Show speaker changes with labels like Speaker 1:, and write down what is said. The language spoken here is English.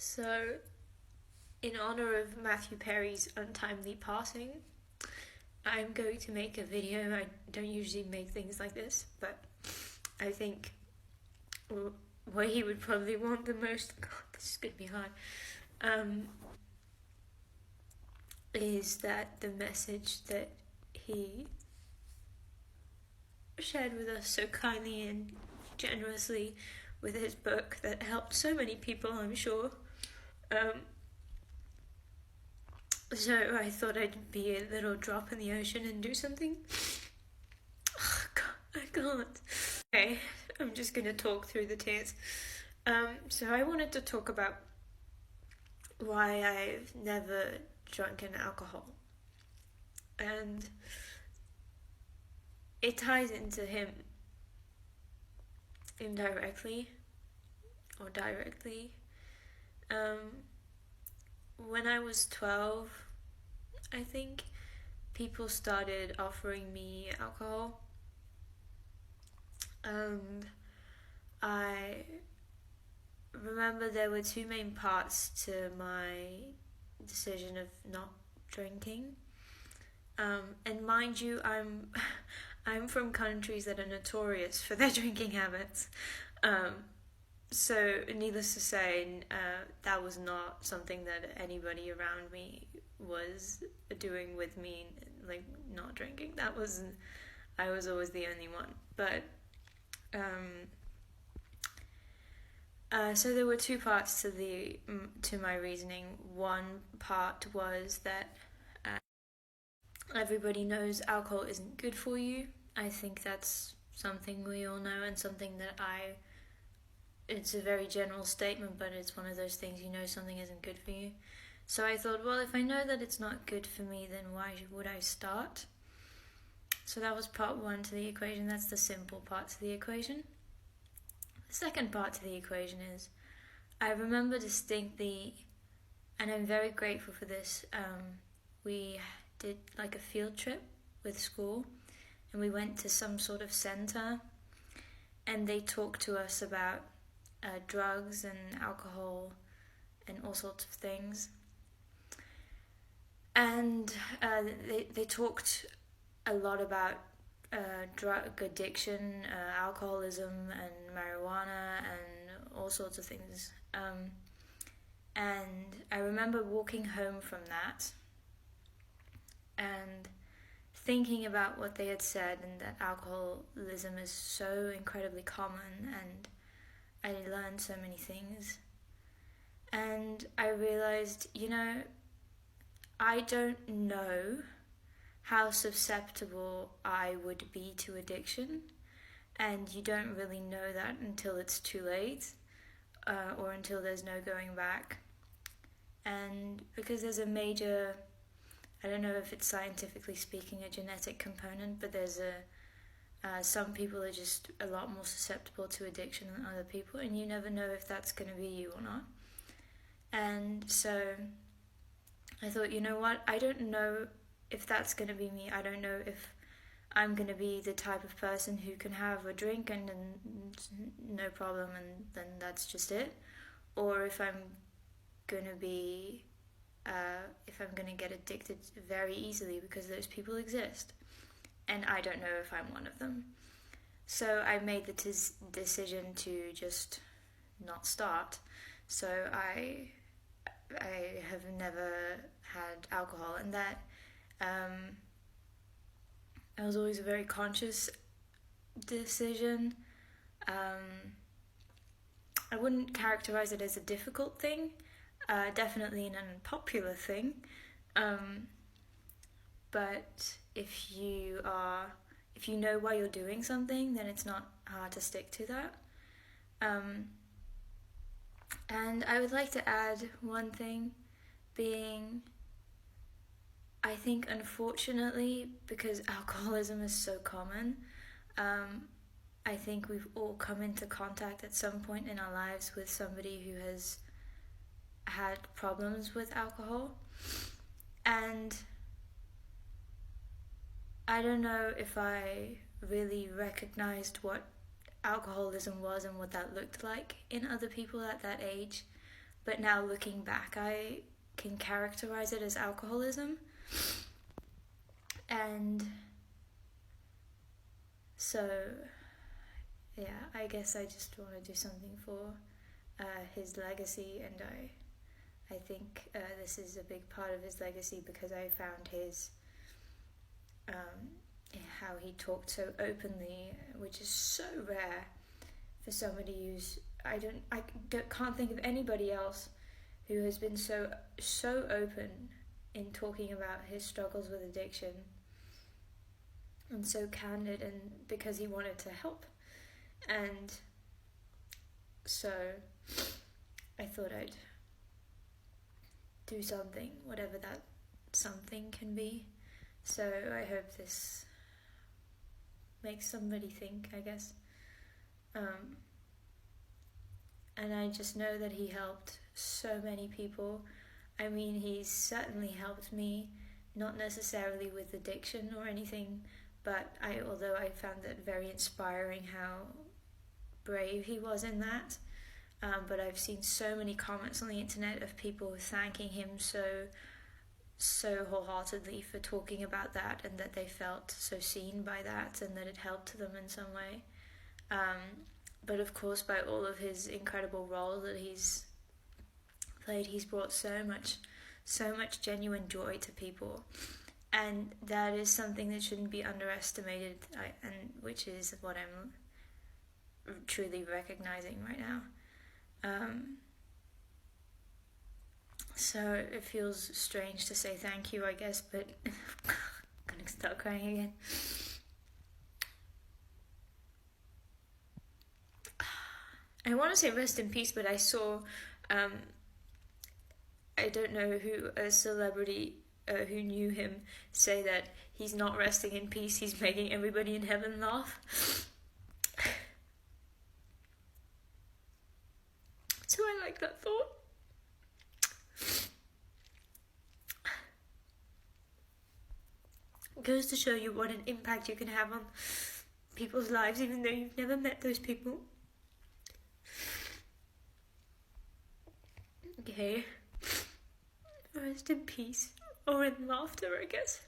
Speaker 1: So, in honor of Matthew Perry's untimely passing, I'm going to make a video. I don't usually make things like this, but I think what he would probably want the most, God, this is going to be hard, is that the message that he shared with us so kindly and generously with his book that helped so many people, I'm sure. So I thought I'd be a little drop in the ocean and do something. Oh, God, I can't. Okay, I'm just going to talk through the tears. So I wanted to talk about why I've never drunken alcohol. And it ties into him indirectly or directly. When I was 12, I think, people started offering me alcohol. And I remember there were two main parts to my decision of not drinking. And mind you, I'm from countries that are notorious for their drinking habits. So needless to say, that was not something that anybody around me was doing with me, like not drinking. I was always the only one. But so there were two parts to my reasoning. One part was that everybody knows alcohol isn't good for you. I think that's something we all know, and something that it's a very general statement, but it's one of those things, you know something isn't good for you. So I thought, well, if I know that it's not good for me, then why would I start? So that was part one to the equation. That's the simple part to the equation. The second part to the equation is, I remember distinctly, and I'm very grateful for this, we did like a field trip with school, and we went to some sort of centre, and they talked to us about drugs and alcohol and all sorts of things. And they talked a lot about drug addiction, alcoholism and marijuana and all sorts of things. And I remember walking home from that and thinking about what they had said, and that alcoholism is so incredibly common, and I learned so many things. And I realized, I don't know how susceptible I would be to addiction, and you don't really know that until it's too late, or until there's no going back. And because there's a major, I don't know if it's scientifically speaking a genetic component, but there's some people are just a lot more susceptible to addiction than other people, and you never know if that's going to be you or not. And so I thought, you know what, I don't know if that's going to be me. I don't know if I'm going to be the type of person who can have a drink and no problem, and then that's just it, or if I'm going to be if I'm going to get addicted very easily, because those people exist, and I don't know if I'm one of them. So I made the decision to just not start. So I have never had alcohol, and that it was always a very conscious decision. I wouldn't characterize it as a difficult thing, definitely an unpopular thing, but if you know why you're doing something, then it's not hard to stick to that. And I would like to add one thing, being, I think unfortunately, because alcoholism is so common, I think we've all come into contact at some point in our lives with somebody who has had problems with alcohol. And I don't know if I really recognized what alcoholism was and what that looked like in other people at that age. but now looking back, I can characterize it as alcoholism. And so, yeah, I guess I just want to do something for his legacy, and I think this is a big part of his legacy because I found his how he talked so openly, which is so rare for somebody who's can't think of anybody else who has been so open in talking about his struggles with addiction and so candid, and because he wanted to help. And so I thought I'd do something, whatever that something can be. So I hope this makes somebody think, I guess. And I just know that he helped so many people. I mean, he's certainly helped me, not necessarily with addiction or anything, but although I found it very inspiring how brave he was in that. But I've seen so many comments on the internet of people thanking him so wholeheartedly for talking about that, and that they felt so seen by that, and that it helped them in some way. But of course, by all of his incredible role that he's played, he's brought so much genuine joy to people, and that is something that shouldn't be underestimated, and which is what I'm truly recognizing right now. So it feels strange to say thank you, I guess, but I'm gonna start crying again. I want to say rest in peace, but I saw, I don't know who, a celebrity who knew him, say that he's not resting in peace, he's making everybody in heaven laugh. So I like that thought. It goes to show you what an impact you can have on people's lives, even though you've never met those people. Okay. Rest in peace. Or in laughter, I guess.